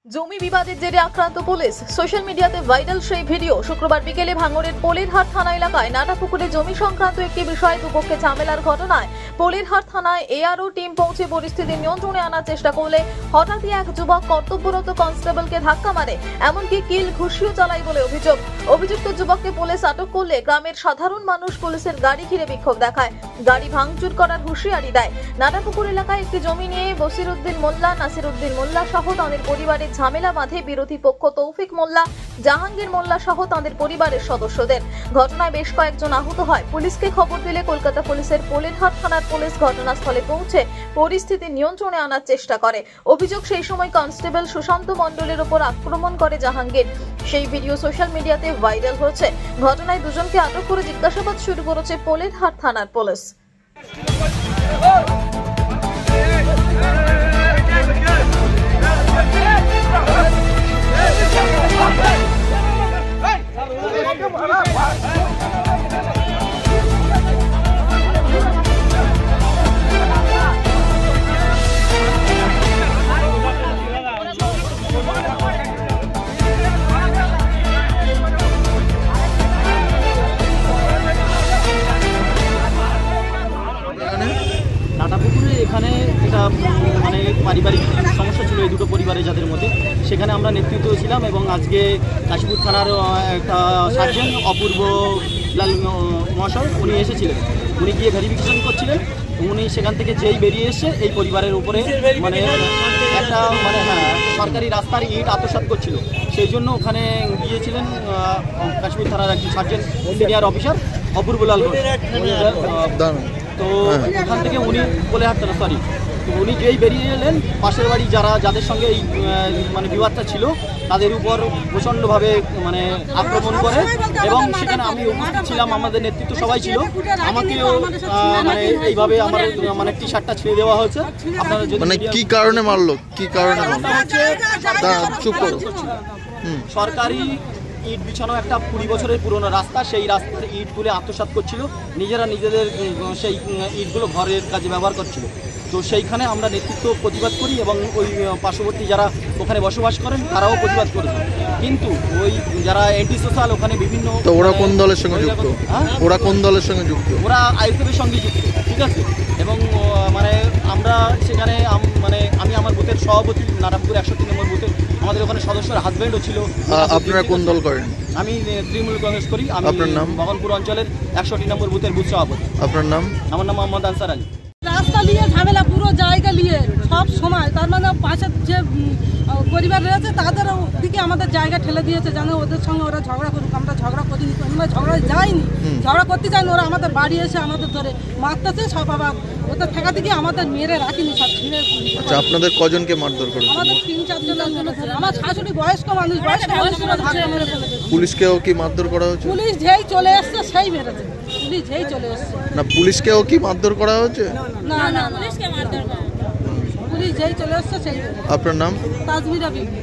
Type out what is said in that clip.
জমি বিবাদের জেরে আক্রান্ত পুলিশ। সোশ্যাল মিডিয়াতে ভাইরাল সেই ভিডিও। শুক্রবার বিকেলে ভাঙড়ের পলিরহাট থানা এলাকায় নাটাপুকুরে জমি সংক্রান্ত একটি বিষয়ে দুপক্ষে ঝামেলার ঘটনায় পলিরহাট থানায় এআরও টিম পৌঁছে পরিস্থিতি নিয়ন্ত্রণে আনার চেষ্টা করলে হঠাৎই এক যুবক কর্তব্যরত কনস্টেবলকে ধাক্কা মারে, এমনকি কিল ঘুষিও চালায় বলে অভিযোগ। অভিযুক্ত যুবককে পুলিশ আটক করলে গ্রামের সাধারণ মানুষ পুলিশের গাড়ি ঘিরে বিক্ষোভ দেখায়, গাড়ি ভাঙচুর করার হুঁশিয়ারি দেয়। নাটাপুকুর এলাকায় একটি জমি নিয়ে বসিরউদ্দিন মোল্লা, নাসিরউদ্দিন মোল্লা সহ তাদের পরিবারের ঝামেলা বাঁধে বিরোধী পক্ষ তৌফিক মোল্লা, জাহাঙ্গীর মোল্লা সহ তাদের পরিবারের সদস্যদের। ঘটনায় বেশ কয়েকজন আহত হয়। পুলিশকে খবর দিলে কলকাতা পুলিশের পলিরহাট থানার পুলিশ ঘটনাস্থলে পৌঁছে পরিস্থিতি নিয়ন্ত্রণে আনার চেষ্টা করে। অভিযোগ, সেই সময় কনস্টেবল সুশান্ত মণ্ডলের উপর আক্রমণ করে জাহাঙ্গীর। সেই ভিডিও সোশ্যাল মিডিয়াতে ভাইরাল হয়েছে। ঘটনায় দুজনকে আটক করে জিজ্ঞাসাবাদ শুরু করেছে পলিরহাট থানার পুলিশ। নাটাপুকুরে এখানে এটা মানে পারিবারিক সমস্যা ছিল এই দুটো পরিবারের যাদের মধ্যে, সেখানে আমরা নেতৃত্ব ছিলাম এবং আজকে কাশীপুর থানার একটা সার্জেন্ট অপূর্ব লাল মহাশয় উনি এসেছিলেন। উনি গিয়ে ভেরিফিকেশন করছিলেন। উনি সেখান থেকে যেই বেরিয়ে এসে এই পরিবারের উপরে মানে একটা সরকারি রাস্তার ইট আত্মসাৎ করছিল, সেই জন্য ওখানে গিয়েছিলেন কাশীপুর থানার একজন সার্জেন্ট সিনিয়র অফিসার অপূর্ব লাল ঘোষ। তো ওখান থেকে উনি পলিরহাট থানা তো উনি যেই বেরিয়ে এলেন, পাশের বাড়ি যাদের সঙ্গে এই মানে বিবাদটা ছিল তাদের উপর প্রচণ্ডভাবে মানে আক্রমণ করে এবং সেখানে আমি উপস্থিত ছিলাম, আমাদের নেতৃত্ব সবাই ছিল। আমাকেও মানে এইভাবে আমার মানে টি শার্টটা ছিঁড়ে দেওয়া হয়েছে। আপনারা যদি মানে কি কারণে মারলো, কি কারণে সরকারি ইট বিছানো একটা 20 বছরের পুরনো রাস্তা, সেই রাস্তার ইটগুলো আত্মসাৎ করছিল, নিজেরা নিজেদের সেই ইটগুলো ঘরের কাজে ব্যবহার করছিল। তো সেইখানে আমরা নেতৃত্ব প্রতিবাদ করি এবং ওই পার্শ্ববর্তী যারা ওখানে বসবাস করেন তারাও প্রতিবাদ করেছে। কিন্তু ওই যারা অ্যান্টি সোশ্যাল ওখানে বিভিন্ন ওরা কোন দলের সঙ্গে যুক্ত? ওরা কোন দলের সঙ্গে যুক্ত? ওরা আইএসএফের সঙ্গে যুক্ত, ঠিক আছে। এবং মানে আমরা সেখানে মানে আমি আমার বুথের সভাপতি, নারায়ণপুর 103 নম্বর বুথে আমাদের ওখানে সদস্যের হাজব্যান্ডও ছিল। আপনারা কোন দল করেন? আমি তৃণমূল কংগ্রেস করি। আমি আপনার নাম? বহনপুর অঞ্চলের 103 নম্বর বুথের বুথ সভাপতি। আপনার নাম? আমার নাম মোহাম্মদ আনসার আলী। রাস্তা নিয়ে ঝামেলা, পুরো জায়গা নিয়ে সব সময়, তার মানে পাশের যে পরিবার রয়েছে তাদের দিকে আমাদের জায়গা ঠেলে দিয়েছে, যেন ওদের সঙ্গে ওরা ঝগড়া করুক। আমরা ঝগড়া করিনি, আমরা ঝগড়া যাইনি, ঝগড়া করতে চাইনি। ওরা আমাদের বাড়ি এসে আমাদের ধরে মারতেছে সব, আবার ওদের ঠেকাতে গিয়ে আমাদের মেরে রাখিনি, সব ছিঁড়ে। আচ্ছা, আপনাদের কজনকে মারধর করেছে? আমাদের 3-4 জন। আমার শাশুড়ি বয়স্ক মানুষ, পুলিশকেও কি মারধর করা হয়েছে? পুলিশ যেই চলে এসছে সেই মেরেছে, পুলিশ যেই চলে এসছে। না, পুলিশকেও কি মারধর করা হয়েছে? না না, পুলিশকে মারধর করা, পুলিশ যেই চলে এসছে সেই। আপনার নাম? তাজমিরা বিবি।